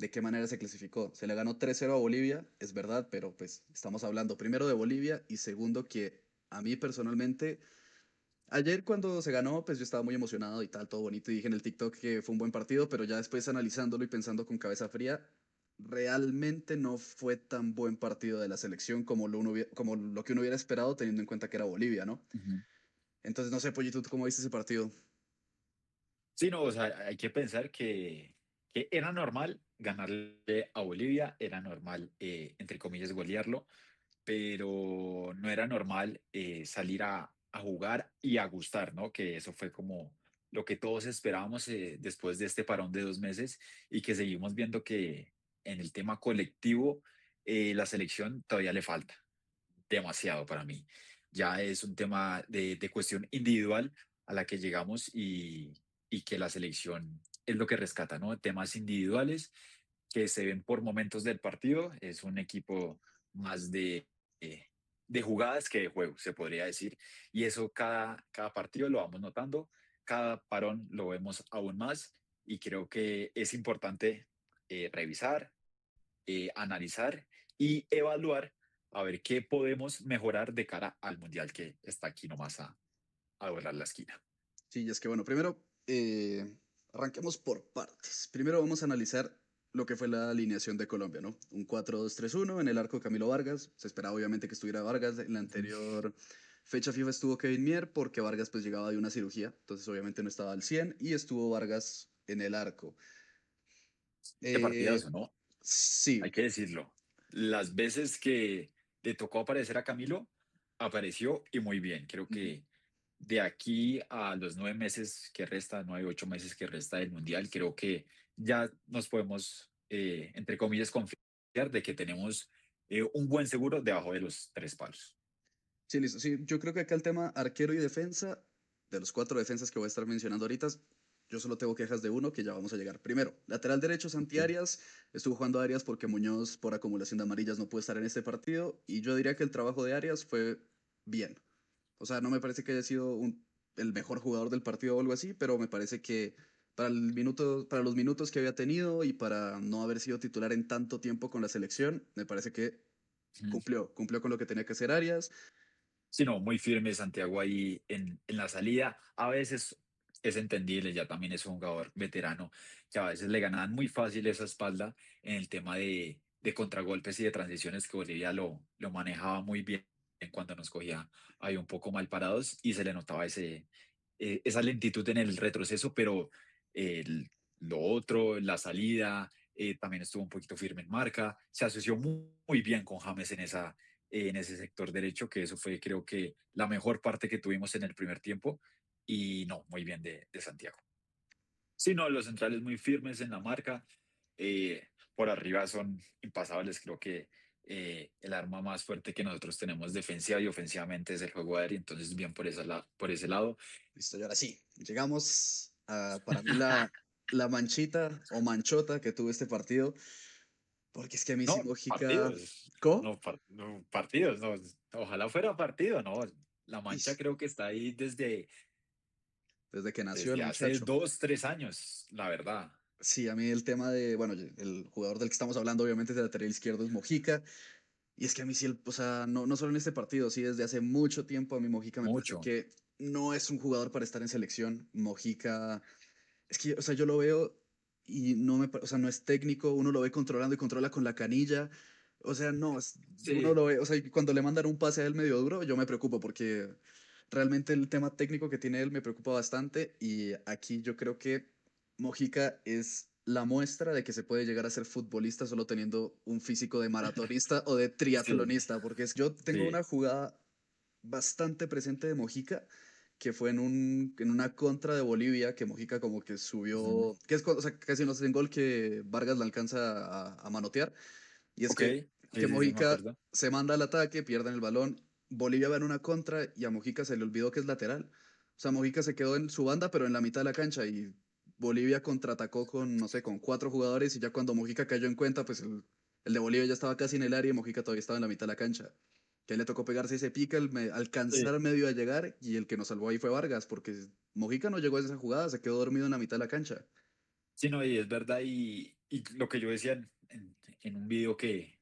¿De qué manera se clasificó? Se le ganó 3-0 a Bolivia, es verdad, pero pues estamos hablando primero de Bolivia y segundo que a mí personalmente, ayer cuando se ganó, pues yo estaba muy emocionado y tal, todo bonito y dije en el TikTok que fue un buen partido, pero ya después analizándolo y pensando con cabeza fría, realmente no fue tan buen partido de la selección como como lo que uno hubiera esperado teniendo en cuenta que era Bolivia, ¿no? Ujú. Entonces, no sé, Pollito, ¿tú cómo viste ese partido? Sí, no, o sea, hay que pensar que era normal ganarle a Bolivia, era normal, entre comillas, golearlo, pero no era normal salir a jugar y a gustar, ¿no? Que eso fue como lo que todos esperábamos después de este parón de 2 meses y que seguimos viendo que en el tema colectivo la selección todavía le falta demasiado para mí. Ya es un tema de cuestión individual a la que llegamos y que la selección es lo que rescata, ¿no? Temas individuales que se ven por momentos del partido. Es un equipo más eh, de jugadas que de juego, se podría decir. Y eso cada partido lo vamos notando, cada parón lo vemos aún más y creo que es importante revisar, analizar y evaluar a ver qué podemos mejorar de cara al mundial que está aquí nomás a doblar la esquina. Sí, y es que bueno, primero arranquemos por partes. Primero vamos a analizar lo que fue la alineación de Colombia, ¿no? Un 4-2-3-1 en el arco Camilo Vargas. Se esperaba obviamente que estuviera Vargas. En la Ujú. anterior fecha FIFA estuvo Kevin Mier porque Vargas pues llegaba de una cirugía, entonces obviamente no estaba al 100 y estuvo Vargas en el arco. Qué Eh, partidazo, ¿no? Hay sí, que decirlo. Las veces que le tocó aparecer a Camilo, apareció y muy bien. Creo ujú. que de aquí a los 9 meses que resta, 9, 8 meses que resta del Mundial, creo que ya nos podemos, entre comillas, confiar de que tenemos un buen seguro debajo de los 3 palos. Sí, listo. Sí, yo creo que acá el tema arquero y defensa, de los cuatro defensas que voy a estar mencionando ahorita, yo solo tengo quejas de uno que ya vamos a llegar. Primero, lateral derecho, Santi Ok. Arias. Estuvo jugando Arias porque Muñoz, por acumulación de amarillas, no puede estar en este partido. Y yo diría que el trabajo de Arias fue bien. O sea, no me parece que haya sido el mejor jugador del partido o algo así, pero me parece que para los minutos que había tenido y para no haber sido titular en tanto tiempo con la selección, me parece que Ujú. cumplió con lo que tenía que hacer Arias. Sí, no, muy firme Santiago ahí en la salida. A veces es entendible, ya también es un jugador veterano, que a veces le ganaban muy fácil esa espalda en el tema de contragolpes y de transiciones que Bolivia lo manejaba muy bien cuando nos cogía ahí un poco mal parados y se le notaba esa lentitud en el retroceso, pero el- lo otro, la salida, también estuvo un poquito firme en marca, se asoció muy bien con James en ese sector derecho, que eso fue creo que la mejor parte que tuvimos en el primer tiempo y no, muy bien de Santiago. Sí, no, los centrales muy firmes en la marca, por arriba son impasables, creo que el arma más fuerte que nosotros tenemos defensiva y ofensivamente es el juego aéreo, entonces bien por ese lado. Listo, y ahora sí, llegamos a, para mí, la manchita o manchota que tuvo este partido, porque es que a mí sí No, Mojica. partidos, ¿Cómo? no, partidos, no, ojalá fuera partido, no, la mancha Ish, creo que está ahí desde que nació el desde hace muchacho. 2, 3 años, la verdad. Sí, a mí el tema de, bueno, el jugador del que estamos hablando obviamente es de lateral izquierdo, es Mojica, y es que a mí sí, o sea, no solo en este partido, sí, desde hace mucho tiempo a mí Mojica me parece Mucho. que no es un jugador para estar en selección. Mojica, es que, o sea, yo lo veo y o sea, no es técnico, uno lo ve controlando y controla con la canilla. O sea, no, uno Sí, lo ve, o sea, y cuando le mandan un pase a él medio duro, yo me preocupo porque realmente el tema técnico que tiene él me preocupa bastante y aquí yo creo que Mojica es la muestra de que se puede llegar a ser futbolista solo teniendo un físico de maratonista o de sí, triatlonista, porque yo tengo sí. una jugada bastante presente de Mojica, que fue en una contra de Bolivia, que Mojica como que Ujú. subió, que es, o sea, casi no hacen gol que Vargas la alcanza a manotear, y es Ok, que sí, sí, sí, me Mojica acuerdo. se manda al ataque, pierden el balón, Bolivia va en una contra y a Mojica se le olvidó que es lateral. O sea, Mojica se quedó en su banda, pero en la mitad de la cancha y Bolivia contraatacó con, no sé, con cuatro jugadores y ya cuando Mojica cayó en cuenta, pues el de Bolivia ya estaba casi en el área y Mojica todavía estaba en la mitad de la cancha. Que le tocó pegarse ese pica, Sí. alcanzar medio a llegar y el que nos salvó ahí fue Vargas, porque Mojica no llegó a esa jugada, se quedó dormido en la mitad de la cancha. Sí, no, y es verdad, y lo que yo decía en un video que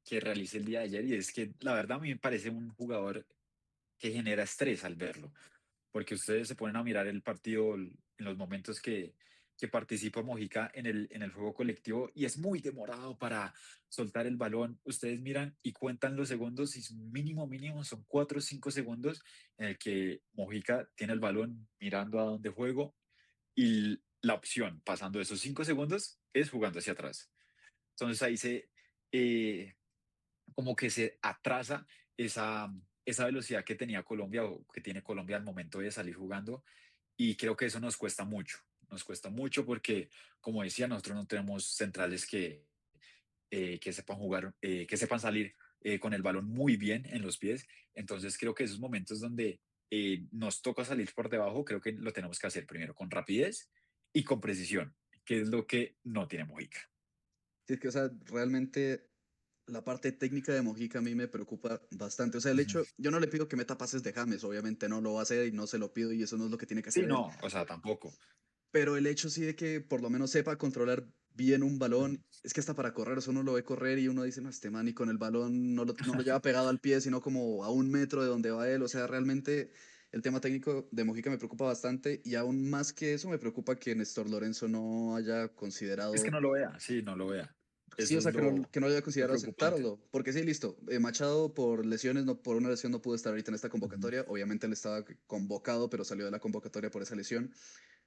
realicé el día de ayer, y es que la verdad a mí me parece un jugador que genera estrés al verlo, porque ustedes se ponen a mirar el partido en los momentos que participa Mojica en el juego colectivo y es muy demorado para soltar el balón. Ustedes miran y cuentan los segundos y su mínimo, mínimo son 4 o 5 segundos en el que Mojica tiene el balón mirando a dónde juego y la opción pasando esos 5 segundos es jugando hacia atrás. Entonces ahí eh, como que se atrasa esa velocidad que tenía Colombia o que tiene Colombia al momento de salir jugando y creo que eso nos cuesta mucho porque, como decía, nosotros no tenemos centrales que sepan jugar, que sepan salir con el balón muy bien en los pies, entonces creo que esos momentos donde nos toca salir por debajo, creo que lo tenemos que hacer primero con rapidez y con precisión, que es lo que no tiene Mojica. Sí, es que, o sea, realmente la parte técnica de Mojica a mí me preocupa bastante. O sea, el Ujú. hecho, yo no le pido que meta pases de James, obviamente no lo va a hacer y no se lo pido y eso no es lo que tiene que hacer Sí, él. no, o sea, tampoco. Pero el hecho sí de que por lo menos sepa controlar bien un Ujú. balón, es que hasta para correr, o sea, uno lo ve correr y uno dice, no, este man y con el balón no lo lleva pegado al pie, sino como a 1 metro de donde va él. O sea, realmente el tema técnico de Mojica me preocupa bastante y aún más que eso me preocupa que Néstor Lorenzo no haya Es que considerado. no lo vea, sí, no lo vea. Sí, o Eso es sea, que no haya lo considerado preocupante. aceptarlo. Porque sí, listo. Machado por lesiones, no, por una lesión no pudo estar ahorita en esta Ujú. convocatoria. Obviamente él estaba convocado, pero salió de la convocatoria por esa lesión.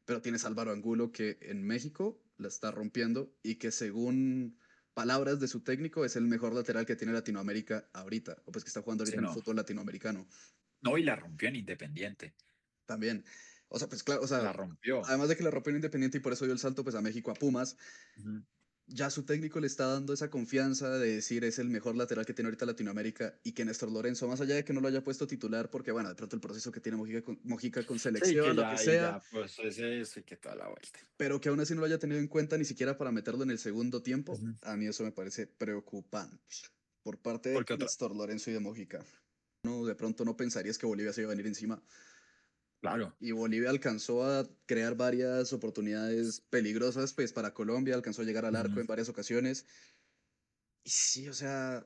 Pero tienes a Álvaro Angulo que en México la está rompiendo y que según palabras de su técnico es el mejor lateral que tiene Latinoamérica ahorita. O pues que está jugando Sí, ahorita en el no. fútbol latinoamericano No, y la rompió en Independiente. también. O sea, pues claro, o sea, La rompió. además de que la rompió en Independiente y por eso dio el salto pues a México a Pumas, Ujú. ya su técnico le está dando esa confianza de decir es el mejor lateral que tiene ahorita Latinoamérica y que Néstor Lorenzo, más allá de que no lo haya puesto titular, porque bueno, de pronto el proceso que tiene Mojica con Sí, que selección, lo que ya, y sea, ya, pues ese eso y que toda la vuelta. pero que aún así no lo haya tenido en cuenta ni siquiera para meterlo en el segundo tiempo, Ujú. a mí eso me parece preocupante por parte de Porque otra, Néstor Lorenzo y de Mojica. No, de pronto no pensarías que Bolivia se iba a venir encima claro. y Bolivia alcanzó a crear varias oportunidades peligrosas pues para Colombia, alcanzó a llegar al arco Ujú. en varias ocasiones. Y sí, o sea,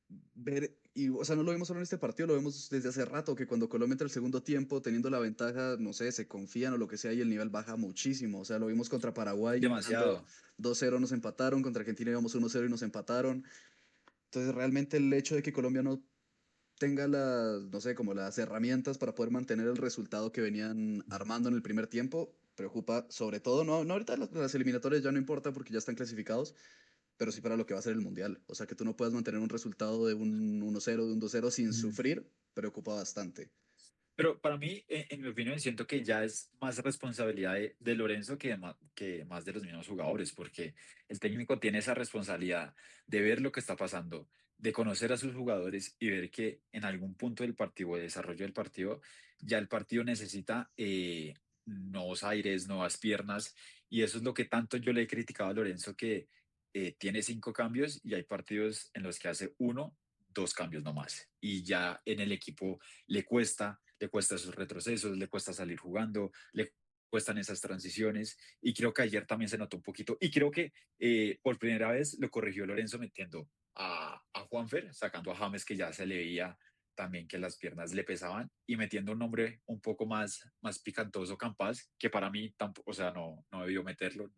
o sea, no lo vemos solo en este partido, lo vemos desde hace rato, que cuando Colombia entra el segundo tiempo, teniendo la ventaja, no sé, se confían o lo que sea, y el nivel baja muchísimo. O sea, lo vimos contra Paraguay, ganando Demasiado. 2-0 nos empataron, contra Argentina íbamos 1-0 y nos empataron. Entonces, realmente el hecho de que Colombia no tenga las, no sé, como las herramientas para poder mantener el resultado que venían Ujú. armando en el primer tiempo, preocupa sobre todo, no ahorita las eliminatorias ya no importa porque ya están clasificados, pero sí para lo que va a ser el Mundial. O sea, que tú no puedas mantener un resultado de un 1-0, de un 2-0 sin Ujú. sufrir, preocupa bastante. Pero para mí, en mi opinión, siento que ya es más responsabilidad de Lorenzo que más de los mismos jugadores, porque el técnico tiene esa responsabilidad de ver lo que está pasando, de conocer a sus jugadores y ver que en algún punto del partido, o de desarrollo del partido, ya el partido necesita nuevos aires, nuevas piernas, y eso es lo que tanto yo le he criticado a Lorenzo, que tiene 5 cambios y hay partidos en los que hace uno, 2 cambios nomás, y ya en el equipo le cuesta esos retrocesos, le cuesta salir jugando, le cuestan esas transiciones y creo que ayer también se notó un poquito y creo que por primera vez lo corrigió Lorenzo metiendo a Juanfer, sacando a James que ya se le veía también que las piernas le pesaban y metiendo un nombre un poco más picantoso, Campas, que para mí tampoco, o sea, no debió meterlo.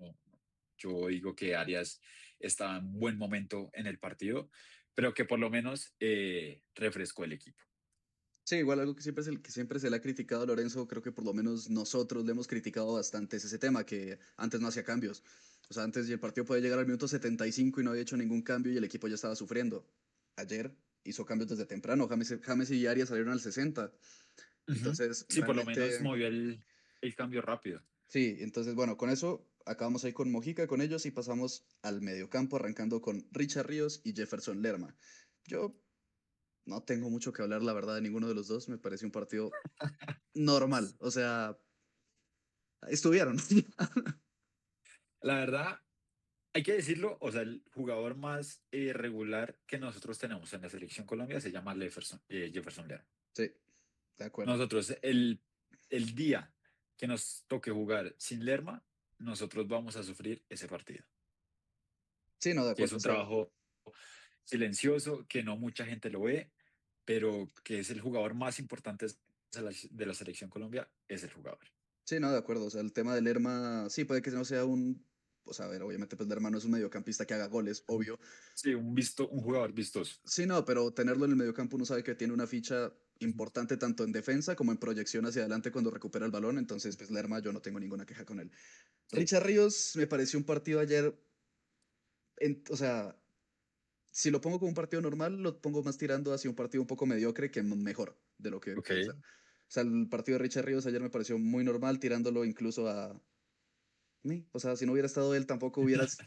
Yo digo que Arias estaba en buen momento en el partido, pero que por lo menos refrescó el equipo. Sí, igual algo que siempre se le ha criticado a Lorenzo, creo que por lo menos nosotros le hemos criticado bastante es ese tema, que antes no hacía cambios. O sea, antes el partido podía llegar al minuto 75 y no había hecho ningún cambio y el equipo ya estaba sufriendo. Ayer hizo cambios desde temprano, James y Arias salieron al 60. Ujú. Entonces, Sí, por lo menos realmente, movió el cambio rápido. sí, entonces, bueno, con eso acabamos ahí con Mojica, con ellos y pasamos al mediocampo, arrancando con Richard Ríos y Jefferson Lerma. Yo no tengo mucho que hablar, la verdad, de ninguno de los dos. Me pareció un partido normal. O sea, estuvieron. La verdad, hay que decirlo, o sea, el jugador más regular que nosotros tenemos en la selección Colombia se llama Jefferson Lerma. Sí, de acuerdo. Nosotros, el día que nos toque jugar sin Lerma, nosotros vamos a sufrir ese partido, Sí, no, de que es acuerdo. O un sea, trabajo silencioso, que no mucha gente lo ve, pero que es el jugador más importante de la selección Colombia, es el jugador. sí, no, de acuerdo. O sea, el tema de Lerma, sí, puede que no sea un. O sea, a ver, obviamente, pues Lerma no es un mediocampista que haga goles, obvio. Sí, un jugador vistoso. Sí, no, pero tenerlo en el mediocampo uno sabe que tiene una ficha Ujú. importante tanto en defensa como en proyección hacia adelante cuando recupera el balón. Entonces, pues Lerma, yo no tengo ninguna queja con él. Sí. Richard Ríos me pareció un partido ayer, o sea, si lo pongo como un partido normal, lo pongo más tirando hacia un partido un poco mediocre que mejor de lo que Ok. pudo ser. O sea, el partido de Richard Ríos ayer me pareció muy normal, tirándolo incluso a. O sea, si no hubiera estado él, tampoco hubieras.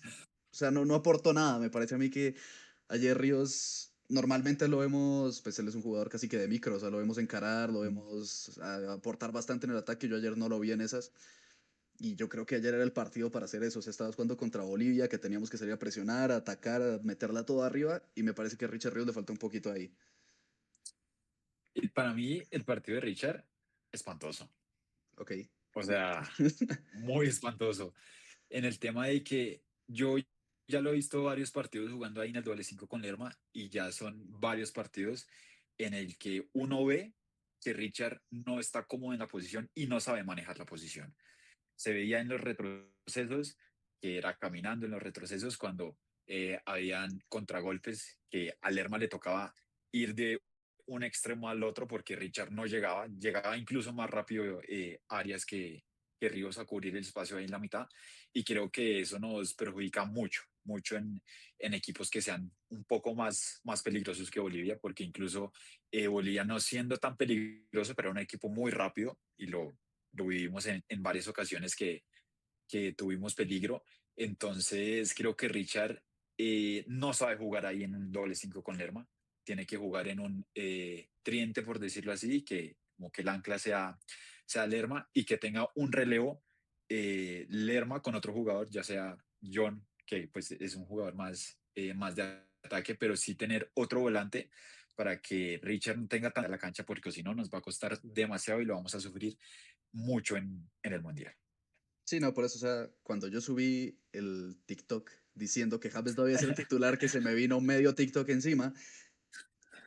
O sea, no aportó nada. Me parece a mí que ayer Ríos normalmente lo vemos, pues él es un jugador casi que de micro, o sea, lo vemos encarar, lo Ujú. vemos aportar bastante en el ataque. Yo ayer no lo vi en esas. Y yo creo que ayer era el partido para hacer eso. O sea, estabas jugando contra Bolivia, que teníamos que salir a presionar, a atacar, a meterla toda arriba. Y me parece que a Richard Ríos le falta un poquito ahí. Y para mí, el partido de Richard, espantoso. Ok. O sea, muy espantoso. En el tema de que yo ya lo he visto varios partidos jugando ahí en el doble 5 con Lerma y ya son varios partidos en el que uno ve que Richard no está cómodo en la posición y no sabe manejar la posición. Se veía en los retrocesos que era caminando en los retrocesos cuando habían contragolpes que a Lerma le tocaba ir de un extremo al otro porque Richard no llegaba incluso más rápido Arias que Ríos a cubrir el espacio ahí en la mitad y creo que eso nos perjudica mucho en equipos que sean un poco más peligrosos que Bolivia, porque incluso Bolivia no siendo tan peligroso, pero era un equipo muy rápido y lo vivimos en varias ocasiones que tuvimos peligro. Entonces creo que Richard no sabe jugar ahí en un doble 5 con Lerma. Tiene que jugar en un triente, por decirlo así, que como que el ancla sea Lerma y que tenga un relevo Lerma con otro jugador, ya sea John, que pues es un jugador más de ataque, pero sí tener otro volante para que Richard no tenga tanta la cancha, porque si no nos va a costar demasiado y lo vamos a sufrir mucho en el Mundial. Sí, no, por eso, o sea, cuando yo subí el TikTok diciendo que James no debía ser el titular, que se me vino medio TikTok encima,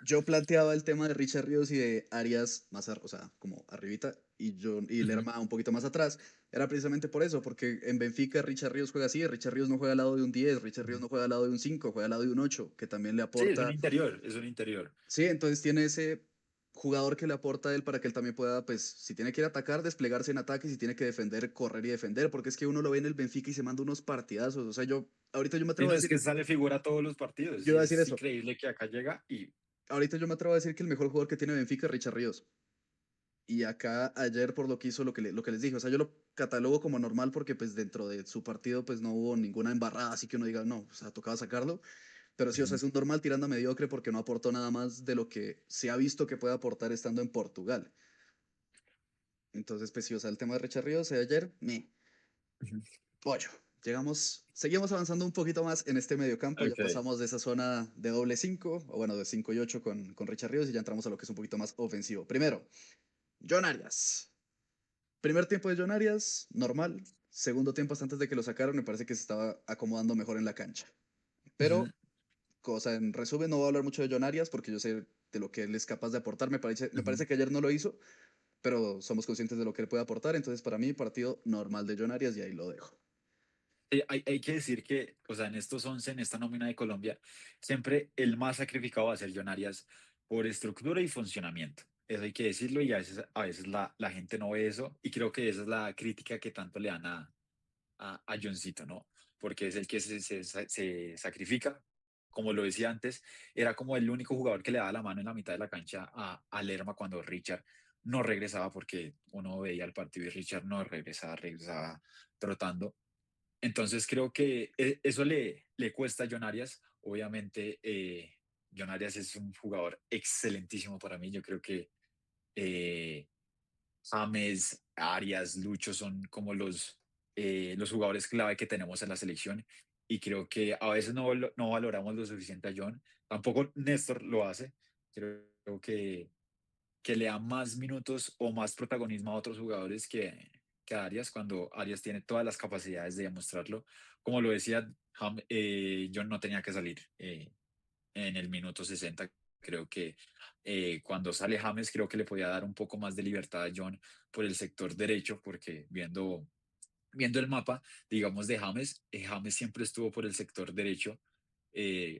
yo planteaba el tema de Richard Ríos y de Arias más, o sea, como arribita, y Ujú. Lerma un poquito más atrás. Era precisamente por eso, porque en Benfica Richard Ríos juega así, Richard Ríos no juega al lado de un 10, Richard Ríos Ujú. no juega al lado de un 5, juega al lado de un 8, que también le Sí, es un aporta. interior, es un interior. Sí, entonces tiene ese jugador que le aporta a él para que él también pueda, pues, si tiene que ir a atacar, desplegarse en ataque, si tiene que defender, correr y defender, porque es que uno lo ve en el Benfica y se manda unos partidazos. O sea, ahorita yo me Sí, atrevo a no, es decir, que sale figura todos los partidos yo y iba a decir es eso, increíble que acá llega y ahorita yo me atrevo a decir que el mejor jugador que tiene Benfica es Richard Ríos. Y acá ayer por lo que hizo, lo que les dije, o sea, yo lo catalogo como normal porque pues dentro de su partido pues no hubo ninguna embarrada, así que uno diga, no, o sea, tocaba sacarlo. Pero sí, o sea, ujú, es un normal tirando a mediocre porque no aportó nada más de lo que se ha visto que puede aportar estando en Portugal. Entonces, pues sí, o sea, el tema de Richard Ríos de ayer, ujú. pollo. Seguimos avanzando un poquito más en este mediocampo, ya Ok. pasamos de esa zona de doble 5, o bueno, de 5 y 8 con Richard Ríos y ya entramos a lo que es un poquito más ofensivo. Primero, John Arias. Primer tiempo de John Arias, normal. Segundo tiempo, hasta antes de que lo sacaron, me parece que se estaba acomodando mejor en la cancha. Ujú, Pero, cosa en resumen, no voy a hablar mucho de John Arias porque yo sé de lo que él es capaz de aportar. Me ujú. parece que ayer no lo hizo, pero somos conscientes de lo que él puede aportar. Entonces, para mí, partido normal de John Arias y ahí lo dejo. Hay que decir que, o sea, en estos 11 en esta nómina de Colombia, siempre el más sacrificado va a ser John Arias por estructura y funcionamiento. Eso hay que decirlo y a veces la gente no ve eso y creo que esa es la crítica que tanto le dan a Johncito, ¿no? Porque es el que se sacrifica. Como lo decía antes, era como el único jugador que le daba la mano en la mitad de la cancha a Lerma cuando Richard no regresaba, porque uno veía el partido y Richard no regresaba trotando. Entonces creo que eso le cuesta a John Arias. Obviamente, John Arias es un jugador excelentísimo para mí. Yo creo que eh, James, Arias, Lucho son como los jugadores clave que tenemos en la selección y creo que a veces no valoramos lo suficiente a John. Tampoco Néstor lo hace. Creo que le da más minutos o más protagonismo a otros jugadores que a Arias cuando Arias tiene todas las capacidades de demostrarlo. Como lo decía, John no tenía que salir en el minuto 60. Creo que cuando sale James, creo que le podía dar un poco más de libertad a John por el sector derecho, porque viendo el mapa, digamos, de James, James siempre estuvo por el sector derecho,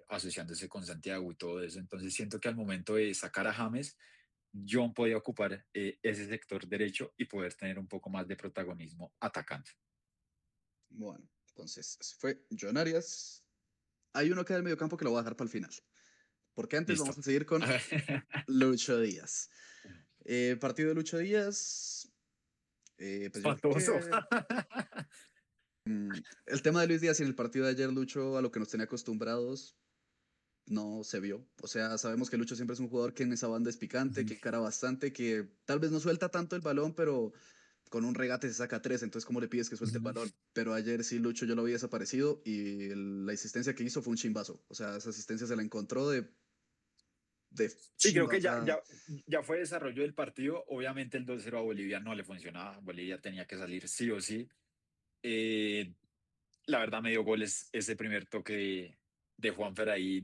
asociándose con Santiago y todo eso. Entonces siento que al momento de sacar a James, John podía ocupar ese sector derecho y poder tener un poco más de protagonismo atacando. Bueno, entonces ese fue John Arias. Hay uno que del mediocampo que lo voy a dejar para el final. Porque antes vamos Listo. a seguir con Lucho Díaz. Partido de Lucho Díaz. Pues yo creo Espantoso. que el tema de Luis Díaz y en el partido de ayer, Lucho, a lo que nos tenía acostumbrados, no se vio. O sea, sabemos que Lucho siempre es un jugador que en esa banda es picante, Ujú. que encara bastante, que tal vez no suelta tanto el balón, pero con un regate se saca tres. Entonces, ¿cómo le pides que suelte el Ujú. balón? Pero ayer sí, Lucho, yo lo vi desaparecido y la asistencia que hizo fue un chimbazo. O sea, esa asistencia se la encontró de Sí, creo chimba. O que sea, ya fue desarrollo del partido. Obviamente el 2-0 a Bolivia no le funcionaba. Bolivia tenía que salir sí o sí. Eh, la verdad me dio goles ese primer toque de Juanfer ahí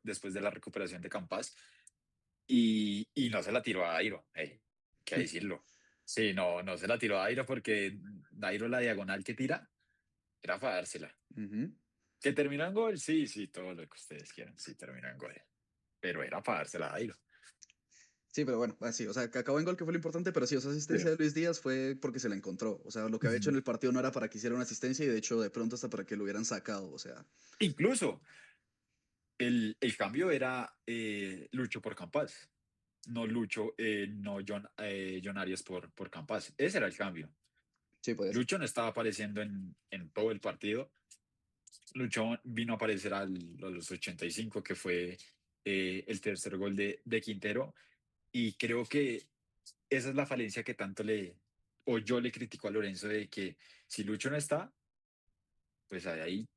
después de la recuperación de Campas y no se la tiró a Dairo, hay que decirlo. Sí, no se la tiró a Dairo porque Dairo la diagonal que tira era para dársela. ujú. ¿Que terminó en gol? Sí, sí, todo lo que ustedes quieran, sí terminó en gol. Pero era para dársela a Dairo. Sí, pero bueno, así, o sea, que acabó en gol que fue lo importante, pero sí, esa Sí. asistencia de Luis Díaz fue porque se la encontró. O sea, lo que había hecho Ujú. en el partido no era para que hiciera una asistencia y de hecho de pronto hasta para que lo hubieran sacado. O sea, Incluso el cambio era Lucho por Campas, no Lucho, no John Arias por Campas. Ese era el cambio. sí, puede ser. Lucho no estaba apareciendo en todo el partido. Lucho vino a aparecer a los 85, que fue el tercer gol de Quintero. Y creo que esa es la falencia que tanto o yo le critico a Lorenzo, de que si Lucho no está, pues hay ahí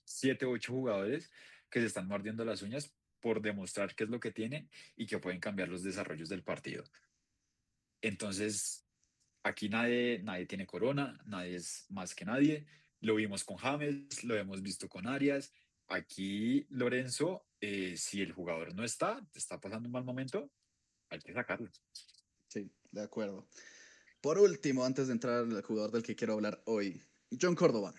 7 u 8 jugadores que se están mordiendo las uñas por demostrar qué es lo que tienen y que pueden cambiar los desarrollos del partido. Entonces, aquí nadie tiene corona, nadie es más que nadie. Lo vimos con James, lo hemos visto con Arias. Aquí, Lorenzo, si el jugador no está pasando un mal momento, hay que sacarlo. Sí, de acuerdo. Por último, antes de entrar al jugador del que quiero hablar hoy, John Córdoba.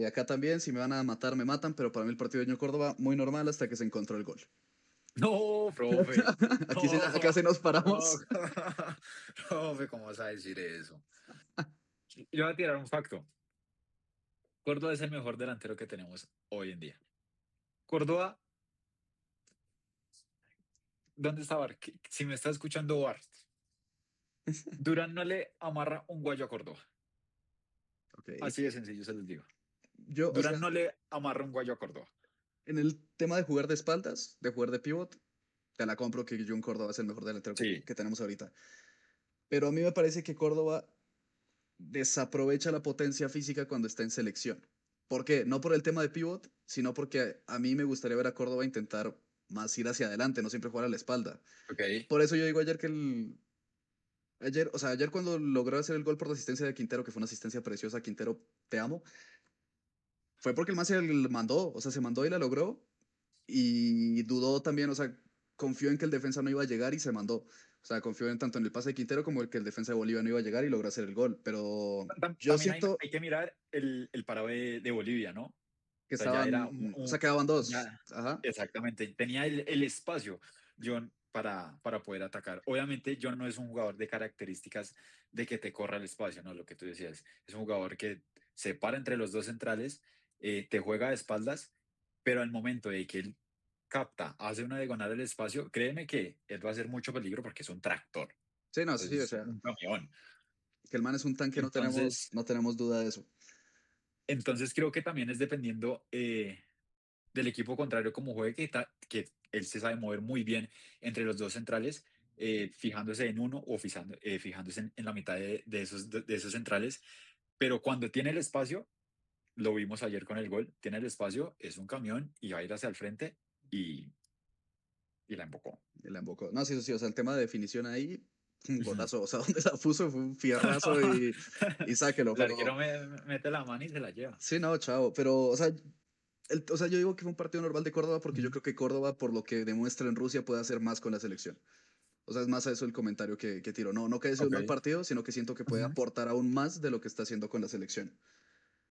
Acá también, si me van a matar, me matan, pero para mí el partido de John Córdoba muy normal hasta que se encontró el gol. No, profe. Aquí No, acá se nos no, paramos. profe, ¿cómo vas a decir eso? Yo voy a tirar un facto. Córdoba es el mejor delantero que tenemos hoy en día. Córdoba, ¿dónde está Bart? Si me está escuchando Bart, Durán no le amarra un guayo a Córdoba. Ok. Así de sencillo se los digo. Yo, o sea, Durán no le amarra un guayo a Córdoba. en el tema de jugar de espaldas, de jugar de pivot, te la compro que John Córdoba es el mejor delantero Sí, que tenemos ahorita. Pero a mí me parece que Córdoba desaprovecha la potencia física cuando está en selección. ¿Por qué? No por el tema de pivot, sino porque a mí me gustaría ver a Córdoba intentar más ir hacia adelante, no siempre jugar a la espalda. ok. Por eso yo digo ayer que ayer, o sea, ayer cuando logró hacer el gol por la asistencia de Quintero, que fue una asistencia preciosa, Quintero, te amo, fue porque el man se la mandó, o sea, se mandó y la logró y dudó también, o sea, confió en que el defensa no iba a llegar y se mandó. O sea, confió en tanto en el pase de Quintero como en que el defensa de Bolivia no iba a llegar y logró hacer el gol. Pero yo También siento hay que mirar el paro de Bolivia, ¿no? O que sea, ya era o sea, quedaban dos. ya, Ajá. exactamente, tenía el espacio John para poder atacar. Obviamente John no es un jugador de características de que te corra el espacio, ¿no? Lo que tú decías, es un jugador que se para entre los dos centrales, te juega de espaldas, pero al momento de que él capta, hace una diagonal del espacio, créeme que él va a ser mucho peligro porque es un tractor, Sí, no, sí, o es sea, un camión. que el man es un tanque, Entonces, no tenemos duda de eso. entonces creo que también es dependiendo del equipo contrario como juegue, que él se sabe mover muy bien entre los dos centrales, fijándose en uno o fijándose en la mitad de esos centrales. Pero cuando tiene el espacio, lo vimos ayer con el gol, tiene el espacio, es un camión y va a ir hacia el frente y, y la embocó. La embocó. No, sí, sí, o sea, el tema de definición ahí. un Ujú. golazo, o sea, donde la puso fue un fierrazo y sáquelo, El arquero pero mete la mano y se la lleva. sí, no, chao, pero, o sea, o sea, yo digo que fue un partido normal de Córdoba porque yo Ujú. creo que Córdoba, por lo que demuestra en Rusia, puede hacer más con la selección. O sea, es más a eso el comentario que tiro. No, no que haya sido un Ok. mal partido, sino que siento que puede Ujú. aportar aún más de lo que está haciendo con la selección.